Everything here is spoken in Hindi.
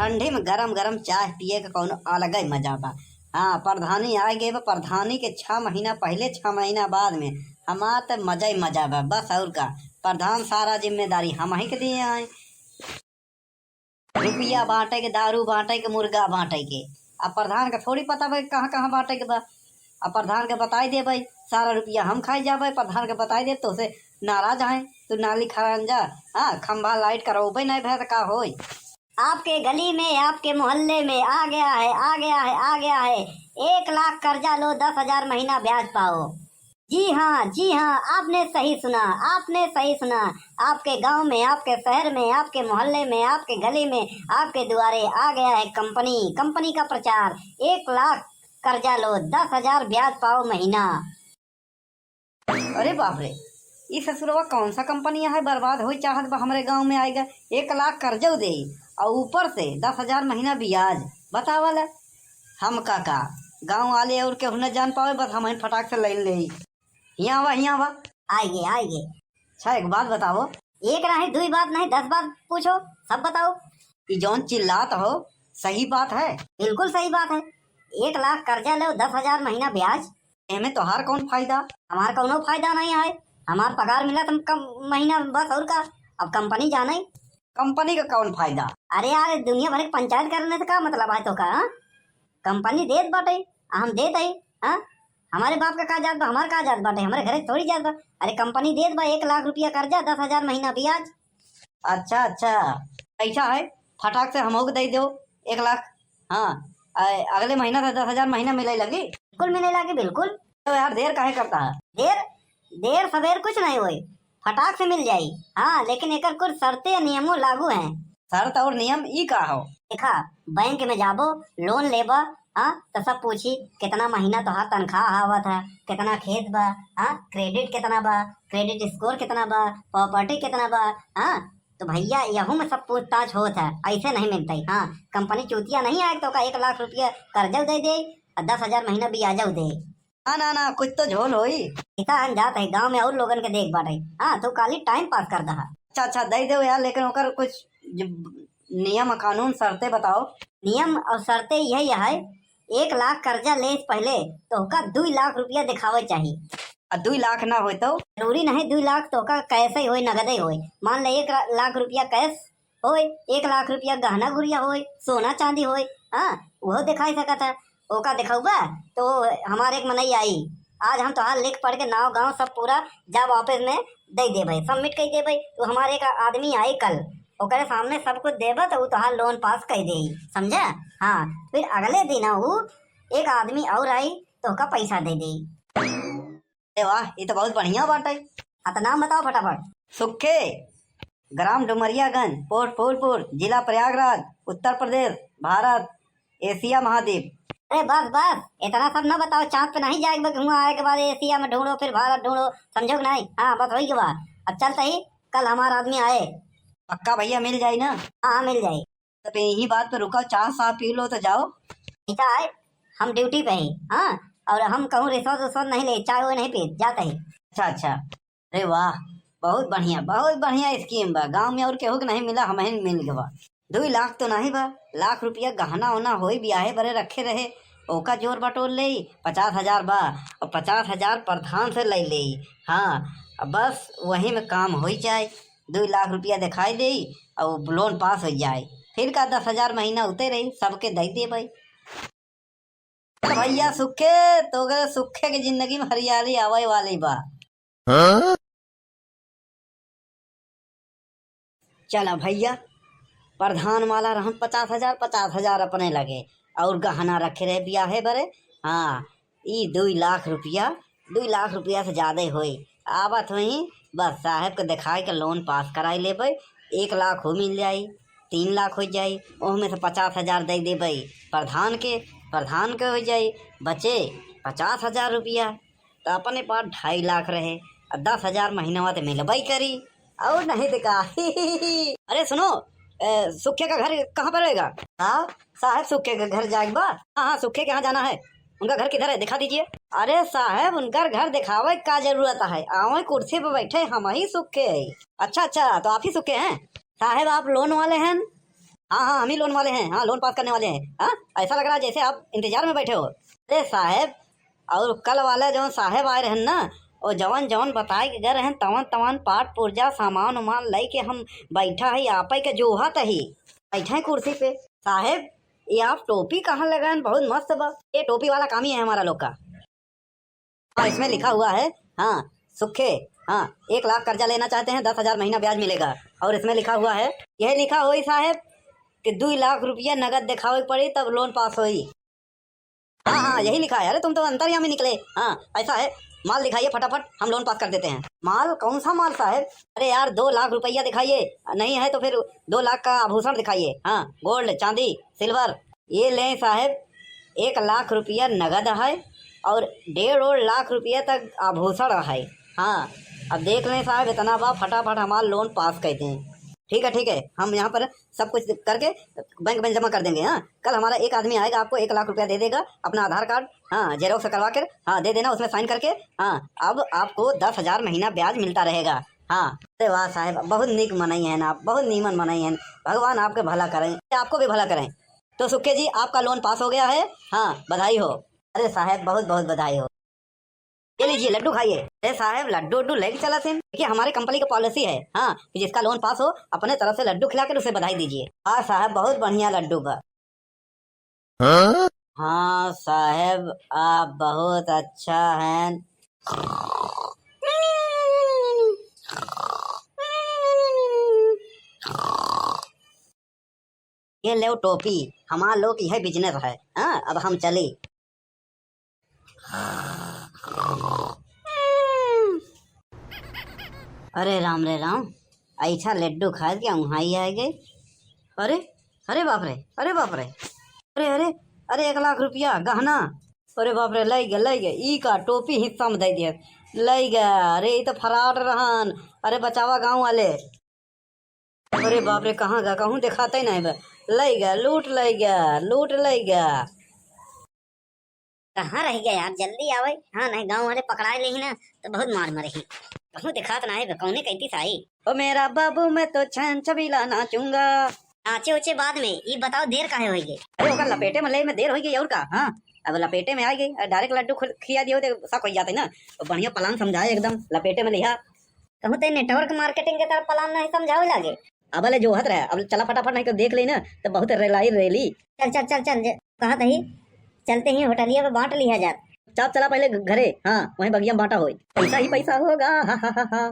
ठंडी में गरम गरम चाय पिए का कौनो अलग ही मजा बा। हाँ, प्रधानी आ गए बा। प्रधानी के 6 महीना पहले 6 महीना बाद में हमार तो मजा ही मजा बा। बस और का, प्रधान सारा जिम्मेदारी हम ही के दिए आए। रुपया बांटे के, दारू बांटे के, मुर्गा बांटे के। अब प्रधान का थोड़ी पता भाई कहाँ कहाँ बांटे के बा। अब प्रधान के बताई दे भाई सारा रुपया हम खाई जा भाई। प्रधान के बताई दे तो से नाराज आए तू नाली खरान जा। हाँ, खंभा लाइट करोबे नहीं भैया का होई। आपके गली में, आपके मोहल्ले में आ गया है, आ गया है, आ गया है। 1 लाख कर्जा लो, 10,000 महीना ब्याज पाओ। जी हाँ, जी हाँ, आपने सही सुना, आपने सही सुना। आपके गांव में, आपके शहर में, आपके मोहल्ले में, आपके गली में, आपके द्वारे आ गया है कंपनी। कंपनी का प्रचार। 1 लाख कर्जा लो, 10,000 ब्याज पाओ महीना। अरे बाप रे, ये ससुरवा कौन सा कंपनी है बर्बाद हो चाहत बा हमारे गांव में आएगा। 1 लाख कर्जा दे और ऊपर से 10,000 महीना ब्याज बतावल। हम काका गांव वाले और केहू न जान पावे, बस हम फटाक से ले ले। यहाँ वा, यहाँ वा। आइए, आइए। अच्छा एक बात बताओ। एक नहीं, 2 बात नहीं, 10 बात पूछो, सब बताओ। ये जौन चिल्लात हो सही बात है? बिल्कुल सही बात है। 1 लाख कर्जा लो, 10,000 महीना ब्याज। एमे तोहार कौन फायदा? हमार कौनो फायदा नहीं है। हमार पगार मिला तुम कम महीना बस, और का। अब कंपनी जाने। कंपनी का कौन फायदा? अरे यार, दुनिया भर की पंचायत करने से का मतलब है तो का? हाँ? कंपनी देत बाटे, हम देत है। हाँ, हमारे बाप का जात बा, हमार का जात बाटे, हमारे घरे थोड़ी जात बा। अरे कंपनी देत बा 1 लाख रुपया कर्जा, 10,000 महीना ब्याज। अच्छा अच्छा, ऐसा है। फटाक से हमको दे दो 1 लाख। हाँ, अगले महीना से 10,000 महीना मिले लगी। बिल्कुल मिले लगे, बिल्कुल। तो यार देर काहे करता है? देर देर सवेर कुछ नहीं हुई, फटाक से मिल जाई। हाँ, लेकिन एकर कुछ शर्तें नियमों लागू हैं। शर्त और नियम ई का हो? देखा, बैंक में जाबो, लोन लेबा। हाँ, तो सब पूछी कितना महीना तोहार तनख्वाह आवत है, कितना खेत बा, हाँ, क्रेडिट कितना बा, क्रेडिट स्कोर कितना बा, प्रॉपर्टी कितना बा। हाँ, तो भैया यहू में सब पूछताछ होत है, ऐसे नहीं मिलता। हाँ, कंपनी चूतिया नहीं आए तो का 1 लाख रुपया कर्जा दे दे और 10,000 महीना ब्याज दे। ना ना ना, कुछ तो झोल होई। इतना हम जात है गाँव में और लोगन के देख बाटे। हाँ, तो खाली टाइम पास कर दहा। अच्छा अच्छा, दे दो यार, लेकिन ओकर कुछ नियम कानून शर्तें बताओ। नियम और शर्तें यही है। 1 लाख कर्जा ले से पहले तो का 2 लाख रुपया दिखावे चाहिए। और 2 लाख ना हो तो? जरूरी नहीं 2 लाख तो का कैसे ही होए, नगदे होए। मान ले 1 लाख रुपया कैश होए, 1 लाख रुपया गहना गुड़िया होए, सोना चांदी होए। हाँ, वो दिखाई सकता है। ओका दिखाऊबा तो हमारे एक मनई आई। आज हम तो लिख पढ़ के नाव गांव सब पूरा जब ऑफिस में दे दे भाई, सबमिट कर दे भाई। तो हमारे एक आदमी आई कल, ओकरे सामने सब कुछ देबा तो तोहार लोन पास कर दे, समझा? हाँ, फिर अगले दिन वो एक आदमी और आई तो का पैसा दे दे। अरे वाह, ये तो बहुत बढ़िया बात है। आता नाम बताओ फटाफट। सुखे, ग्राम डुमरियागंज, पोस्ट फूलपुर, जिला प्रयागराज, उत्तर प्रदेश, भारत, एशिया महाद्वीप। अरे बस बस, इतना सब न बताओ। चाँद पे नहीं जाएगा, वहाँ आए के बाद एशिया में ढूंढो, फिर भारत ढूंढो, समझो कि नहीं? हाँ, बस वही के बाद। अब चलते ही कल हमारा आदमी आए। पक्का भैया मिल जाए ना? हाँ, मिल जाए। तो यही बात पे रुको, चाय साहब पी लो तो जाओ। ऐसा है, हम ड्यूटी पे ही। हाँ, और हम कहूँ रिश्वत उश्वत नहीं ले, चाय वो नहीं पी, जाते ही। अच्छा अच्छा, अरे वाह, बहुत बढ़िया स्कीम बा। गांव में और केहू के नहीं मिला, हमें मिल गवा। 2 लाख तो नहीं बा, लाख रुपया गहना ओना होई, ब्याहे बरे रखे रहे, ओका जोर बटोर ले। 50,000 बा और 50,000 प्रधान से ले ले। हाँ, अब बस वही में काम हो जाए। 2 लाख रुपया दिखाई दे और लोन पास हो जाए। फिर का 10,000 महीना उते रही, सबके दे दे भाई। तो भैया सुखे तो सुखे की जिंदगी में हरियाली आवे वाली बा। हाँ? चला भैया, प्रधान वाला रहन 50,000, 50,000 अपने लगे और गहना रखे रहे ब्याहे बरे। हाँ, ई 2 लाख रुपया, 2 लाख रुपया से ज्यादा होई। आवत हुई बस साहब के दिखाई के लोन पास कराई ले भाई। 1 लाख हो मिल जाई, 3 लाख हो जाई, ओह में से 50,000 दे दे भाई प्रधान के हो जाई। बचे 50,000 रुपया, तो अपने पास 2.5 लाख रहे और 10,000 महीना तो मिल भाई करी और नहीं दिखा। अरे सुनो, सुखे का घर कहाँ पर रहेगा? हाँ साहब, सुखे के घर जाएगा। हाँ हाँ, सुखे के यहाँ जाना है। उनका घर किधर है, दिखा दीजिए। अरे साहब, उनका घर दिखावे का जरूरत है? आओ कुर्सी पे बैठे, हम ही सुखे है। अच्छा अच्छा, तो आप ही सुखे हैं साहब? आप लोन वाले हैं? हाँ हाँ, हम ही लोन वाले हैं। हाँ, लोन पास करने वाले हैं। हाँ, ऐसा लग रहा है जैसे आप इंतजार में बैठे हो। अरे साहब, और कल वाला जो साहब आए रहन ना, और जवन जवन बताए के गए रहन तवन तवन पाट पुर्जा सामान उमान लई के हम बैठा है आप के जोहत ही बैठे हैं कुर्सी पे। साहब, ये आप टोपी कहाँ लगान, बहुत मस्त बा। ये टोपी वाला काम ही है हमारा लोग का। हाँ, इसमें लिखा हुआ है, हाँ सुखे, हाँ 1 लाख कर्जा लेना चाहते हैं, 10,000 महीना ब्याज मिलेगा। और इसमें लिखा हुआ है, यह लिखा हुई साहब कि 2 लाख रुपया नगद दिखावे पड़ी तब लोन पास होई। हाँ हाँ, यही लिखा है। अरे तुम तो अंतर्यामी निकले। हाँ, ऐसा है, माल दिखाइए फटाफट, हम लोन पास कर देते हैं। माल कौन सा माल साहब? अरे यार, 2 लाख रुपया दिखाइए, नहीं है तो फिर 2 लाख का आभूषण दिखाइए। हाँ, गोल्ड, चांदी, सिल्वर। ये लें साहब, 1 लाख रुपया नगद है और 1.5 रुपया तक आभूषण है। हाँ, अब देख लें साहब, इतना बा, फटाफट हमारा लोन पास कर दें। ठीक है ठीक है, हम यहाँ पर सब कुछ करके बैंक में जमा कर देंगे। हाँ, कल हमारा एक आदमी आएगा, आपको 1 लाख रुपया दे देगा, अपना आधार कार्ड हाँ जेरोक्स करवा कर हाँ दे देना, उसमें साइन करके। हाँ, अब आपको 10,000 महीना ब्याज मिलता रहेगा। हाँ, अरे वाह साहब, बहुत नीक मनाई हैं आप, बहुत नीमन मनाई हैं। भगवान आपके भला करें, आपको भी भला करें। तो सुखे जी, आपका लोन पास हो गया है। हाँ, बधाई हो। अरे साहब, बहुत बहुत बधाई हो। ये लीजिए, लड्डू खाइए। अरे साहब, लड्डू उड्डू लेके चला सिम। देखिए, हमारी कंपनी की पॉलिसी है, हाँ, कि जिसका लोन पास हो अपने तरफ से लड्डू खिला कर उसे बधाई दीजिए। हाँ साहब, बहुत बढ़िया लड्डू बा। हाँ साहब, आप बहुत अच्छा हैं। ये ले टोपी, हमारा लोग यह बिजनेस है। हाँ, अब हम चली। अरे राम रे राम, ऐसा लड्डू खा के वहाँ ही आ गए। अरे, अरे बाप रे, अरे बाप रे, अरे अरे अरे, 1 लाख रुपया गहना। अरे बाप रे, लई गए लई गए। ई का टोपी हिस्सा में दे दिया, लई गया। अरे ये तो फरार रहन। अरे बचावा गांव वाले। अरे बाप रे, कहाँ गया, कहूँ दिखाते ही नहीं बा। लई गया, लूट लई गया, लूट लई गया। कहाँ रह गया यार, जल्दी आवे। हाँ, नहीं गाँव वाले पकड़ाए ले ही ना तो बहुत मार मरे ही। कहूँ दिखात ना है, कौने कहती साई। ओ मेरा बाबू, मैं तो छन छबीला नाचूंगा। नाचे उचे बाद में, ये बताओ देर काहे होगी। अरे ओकर लपेटे में ले में देर हो गई और का। हाँ, अब लपेटे में आ गई, डायरेक्ट लड्डू खिया दियो तो शक हो जाते ना। तो बढ़िया प्लान समझाए, एकदम लपेटे में लिया। कहूँ तो नेटवर्क मार्केटिंग के तरफ प्लान नहीं समझावे लागे। अब ले जो हत रहा, अब चला फटाफट, नहीं तो देख ली ना तो बहुत रेलाई रेली। चल चल चल चल, कहा तही चलते ही होटलिया पे बांट लिया जात। चाप चला पहले घरे। हाँ, वहीं बगिया बांटा हो, पैसा ही पैसा होगा। हा हा हा हा।